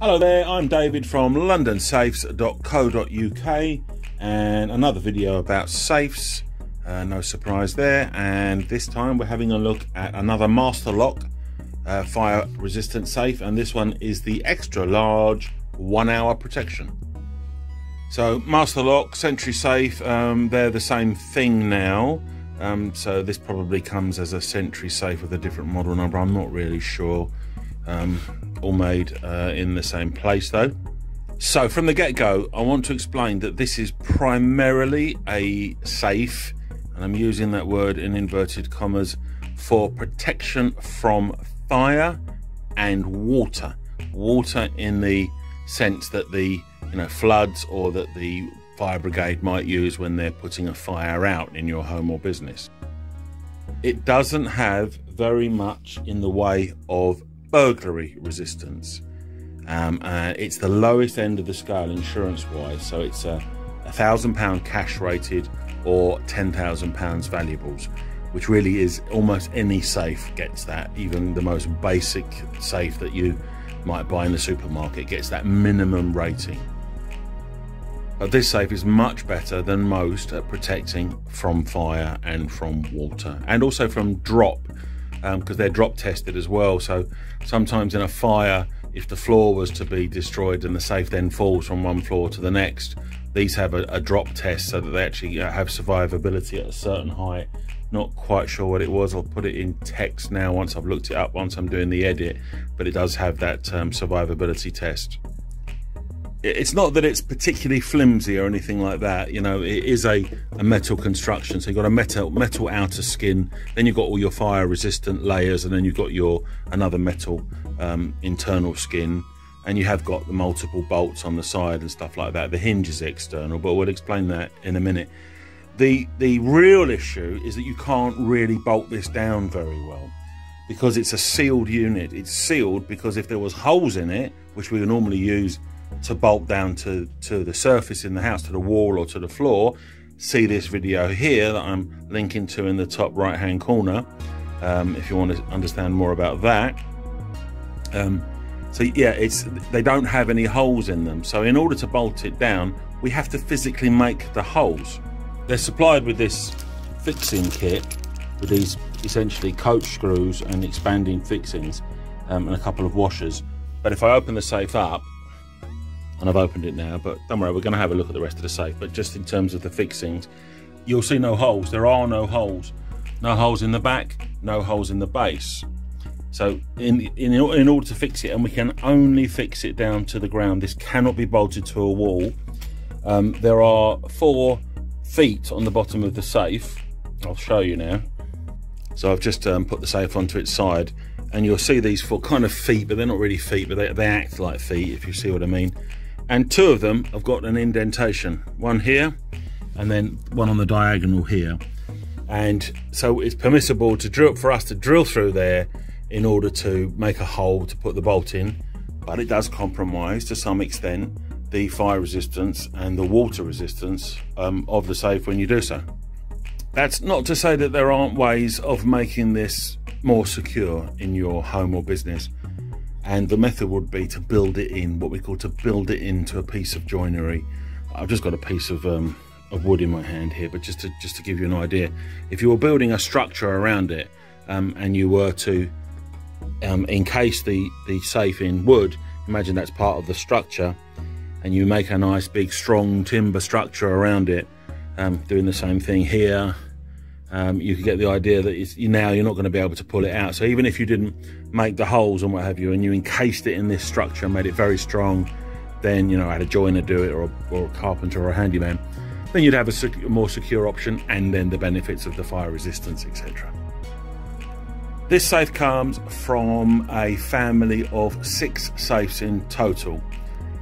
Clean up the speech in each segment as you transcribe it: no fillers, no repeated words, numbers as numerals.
Hello there, I'm David from londonsafes.co.uk and another video about safes, no surprise there. And this time we're having a look at another Master Lock fire resistant safe, and this one is the extra large 1 hour protection. So Master Lock, Sentry safe, they're the same thing now. So this probably comes as a Sentry safe with a different model number, I'm not really sure. All made in the same place though. So from the get-go, I want to explain that this is primarily a safe, and I'm using that word in inverted commas, for protection from fire and water. Water in the sense that the floods, or that the fire brigade might use when they're putting a fire out in your home or business. It doesn't have very much in the way of burglary resistance. It's the lowest end of the scale insurance wise, so it's a £1,000 cash rated or £10,000 valuables, which really is almost any safe gets that. Even the most basic safe that you might buy in the supermarket gets that minimum rating. But this safe is much better than most at protecting from fire and from water, and also from drop, because they're drop tested as well. So sometimes in a fire, if the floor was to be destroyed and the safe then falls from one floor to the next, these have a drop test so that they actually have survivability at a certain height. Not quite sure what it was. I'll put it in text now once I've looked it up, once I'm doing the edit, but it does have that survivability test. It's not that it's particularly flimsy or anything like that, it is a metal construction. So you've got a metal outer skin, then you've got all your fire resistant layers, and then you've got your another metal internal skin, and you have got the multiple bolts on the side and stuff like that. The hinge is external, but we'll explain that in a minute. The real issue is that you can't really bolt this down very well, because it's a sealed unit. It's sealed because if there was holes in it, which we would normally use to bolt down to the surface in the house, to the wall or to the floor, see this video here that I'm linking to in the top right hand corner, if you want to understand more about that. So yeah, they don't have any holes in them, so in order to bolt it down we have to physically make the holes. They're supplied with this fixing kit with these essentially coach screws and expanding fixings, and a couple of washers. But if I open the safe up, and I've opened it now, but don't worry, we're going to have a look at the rest of the safe. But just in terms of the fixings, you'll see no holes. There are no holes. No holes in the back, no holes in the base. So in order to fix it, and we can only fix it down to the ground, this cannot be bolted to a wall. There are 4 feet on the bottom of the safe. I'll show you now. So I've just put the safe onto its side, and you'll see these 4 kind of feet, but they're not really feet, but they act like feet, if you see what I mean. And 2 of them have got an indentation, one here and then one on the diagonal here. And so it's permissible for us to drill through there in order to make a hole to put the bolt in, but it does compromise to some extent the fire resistance and the water resistance of the safe when you do so. That's not to say that there aren't ways of making this more secure in your home or business. And the method would be to build it in, what we call to build it into a piece of joinery. I've just got a piece of wood in my hand here, but just to give you an idea, if you were building a structure around it, and you were to encase the safe in wood, imagine that's part of the structure, and you make a nice big strong timber structure around it, doing the same thing here. You could get the idea that now you're not going to be able to pull it out. So even if you didn't make the holes and what have you, and you encased it in this structure and made it very strong, then had a joiner do it, or a carpenter or a handyman, then you'd have a more secure option, and then the benefits of the fire resistance, etc. This safe comes from a family of 6 safes in total.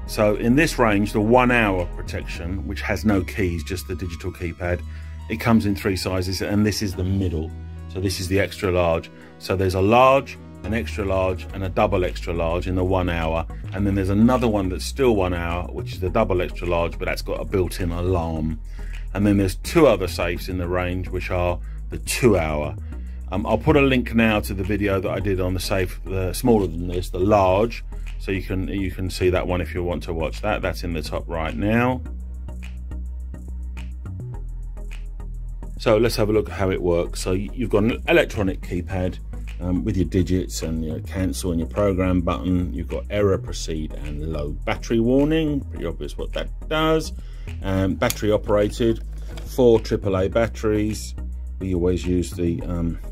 So in this range, the 1 hour protection, which has no keys, just the digital keypad, it comes in 3 sizes, and this is the middle. So this is the extra large. So there's a large, an extra large, and a double extra large in the 1 hour. And then there's another one that's still 1 hour, which is the double extra large, but that's got a built-in alarm. And then there's 2 other safes in the range, which are the 2 hour. I'll put a link now to the video that I did on the safe, the smaller than this, the large, so you can see that one if you want to watch that. That's in the top right now. So let's have a look at how it works. So you've got an electronic keypad with your digits and your cancel and your program button. You've got error, proceed and low battery warning. Pretty obvious what that does. Battery operated, 4 AAA batteries. We always use the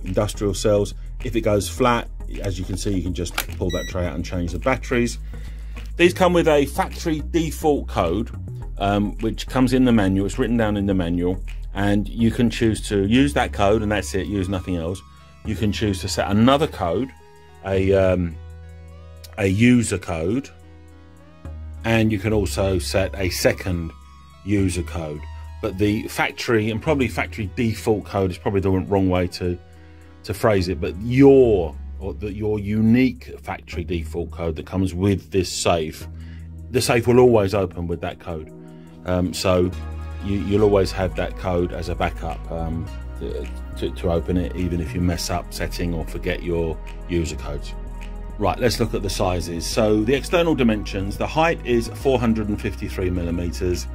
industrial cells. If it goes flat, as you can see, you can just pull that tray out and change the batteries. These come with a factory default code, which comes in the manual. It's written down in the manual, and you can choose to use that code, and that's it, use nothing else. You can choose to set another code, a user code, and you can also set a second user code. But the factory, and probably factory default code is probably the wrong way to phrase it, but your unique factory default code that comes with this safe, the safe will always open with that code. So you'll always have that code as a backup to open it, even if you mess up setting or forget your user codes. Right, let's look at the sizes. So the external dimensions, the height is 453 millimeters.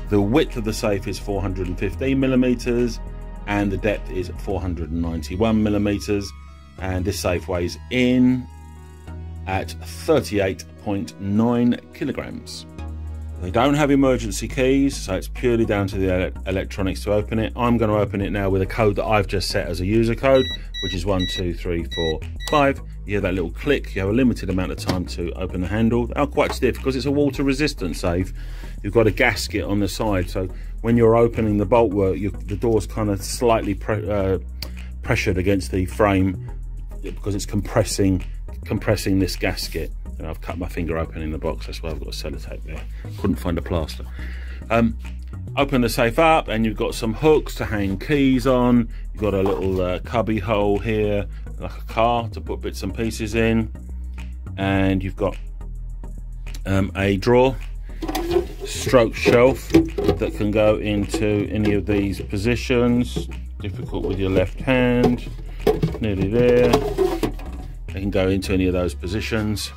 The width of the safe is 415 millimeters, and the depth is 491 millimeters. And this safe weighs in at 38.9 kilograms. They don't have emergency keys, so it's purely down to the electronics to open it. I'm going to open it now with a code that I've just set as a user code, which is 1, 2, 3, 4, 5. You hear that little click. You have a limited amount of time to open the handle. They are quite stiff because it's a water resistant safe. You've got a gasket on the side, so when you're opening the boltwork, the door's kind of slightly pressured against the frame because it's compressing this gasket. And I've cut my finger opening the box, that's why I've got a sellotape there. Couldn't find a plaster. Open the safe up, and you've got some hooks to hang keys on. You've got a little cubby hole here, like a car, to put bits and pieces in. And you've got a drawer stroke shelf that can go into any of these positions. Difficult with your left hand, nearly there. They can go into any of those positions.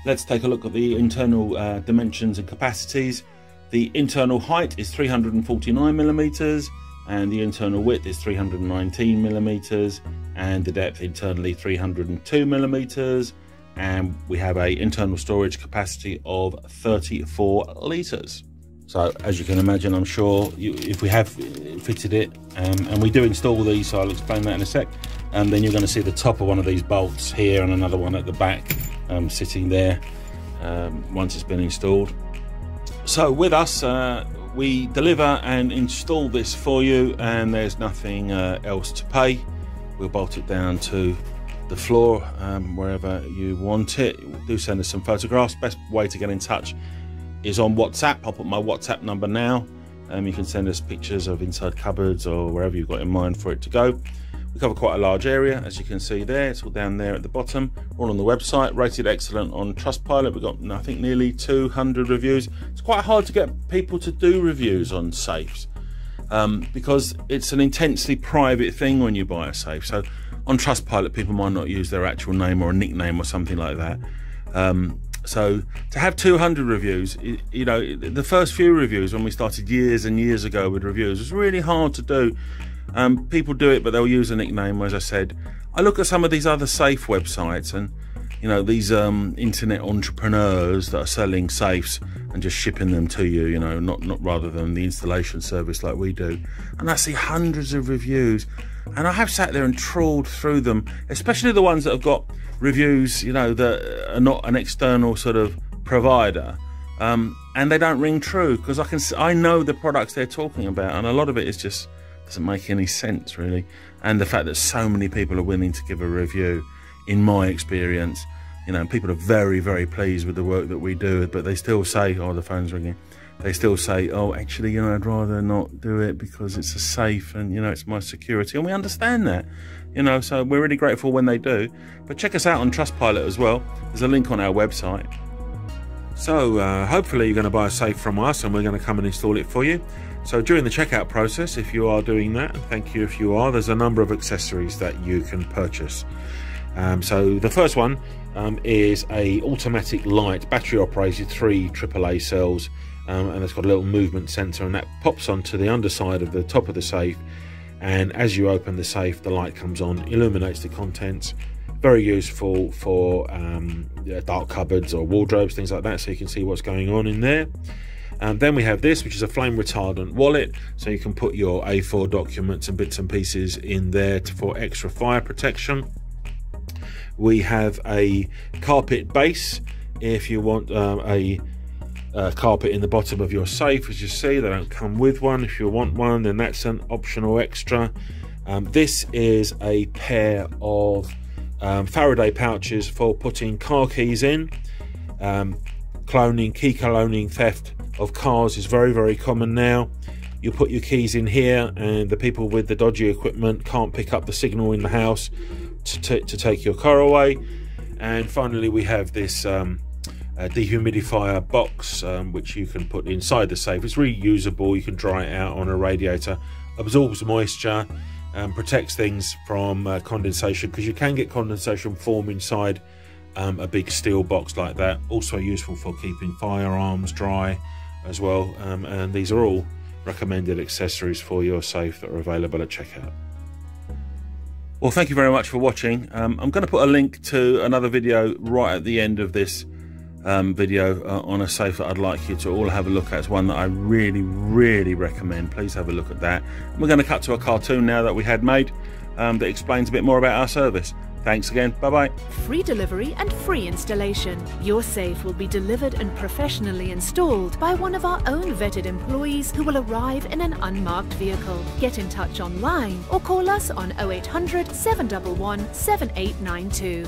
Let's take a look at the internal dimensions and capacities. The internal height is 349 millimeters, and the internal width is 319 millimeters, and the depth internally 302 millimeters. And we have a internal storage capacity of 34 litres. So as you can imagine, I'm sure if we have fitted it, and we do install these, so I'll explain that in a sec, and then you're going to see the top of one of these bolts here and another one at the back sitting there once it's been installed. So with us, we deliver and install this for you, and there's nothing else to pay. We'll bolt it down to the floor wherever you want it. Do send us some photographs. Best way to get in touch is on WhatsApp. I'll put my WhatsApp number now. You can send us pictures of inside cupboards or wherever you've got in mind for it to go. We cover quite a large area, as you can see there. It's all down there at the bottom, all on the website, rated excellent on Trustpilot. We've got, I think, nearly 200 reviews. It's quite hard to get people to do reviews on safes because it's an intensely private thing when you buy a safe. So on Trustpilot, people might not use their actual name or a nickname or something like that. So to have 200 reviews, you know, the first few reviews when we started years and years ago with reviews was really hard to do. People do it, but they'll use a nickname. As I said, I look at some of these other safe websites, and you know, these internet entrepreneurs that are selling safes and just shipping them to you, you know, not rather than the installation service like we do. And I see hundreds of reviews, and I have sat there and trawled through them, especially the ones that have got reviews, you know, that are not an external sort of provider, and they don't ring true, because I know the products they're talking about, and a lot of it is just doesn't make any sense really. And the fact that so many people are willing to give a review, in my experience, you know, people are very, very pleased with the work that we do, but they still say, oh, the phone's ringing, they still say, oh, actually, you know, I'd rather not do it because it's a safe and, you know, it's my security. And we understand that, you know, so we're really grateful when they do. But check us out on Trustpilot as well. There's a link on our website. So hopefully you're going to buy a safe from us, and we're going to come and install it for you. So during the checkout process, if you are doing that, and thank you if you are, there's a number of accessories that you can purchase. So the first one is a automatic light, battery operated, 3 AAA cells, and it's got a little movement sensor, and that pops onto the underside of the top of the safe, and as you open the safe, the light comes on, illuminates the contents. Very useful for dark cupboards or wardrobes, things like that, so you can see what's going on in there. Then we have this, which is a flame retardant wallet, so you can put your A4 documents and bits and pieces in there for extra fire protection. We have a carpet base if you want a carpet in the bottom of your safe. As you see, they don't come with one. If you want one, then that's an optional extra. This is a pair of Faraday pouches for putting car keys in. Key cloning, theft of cars is very, very common now. You put your keys in here, and the people with the dodgy equipment can't pick up the signal in the house to take your car away. And finally, we have this dehumidifier box, which you can put inside the safe. It's reusable. You can dry it out on a radiator, absorbs moisture, protects things from condensation, because you can get condensation form inside a big steel box like that. Also useful for keeping firearms dry as well, and these are all recommended accessories for your safe that are available at checkout. Well, thank you very much for watching. I'm going to put a link to another video right at the end of this video on a safe that I'd like you to all have a look at. It's one that I really, really recommend. Please have a look at that. And we're going to cut to a cartoon now that we had made that explains a bit more about our service. Thanks again. Bye-bye. Free delivery and free installation. Your safe will be delivered and professionally installed by one of our own vetted employees who will arrive in an unmarked vehicle. Get in touch online or call us on 0800 711 7892.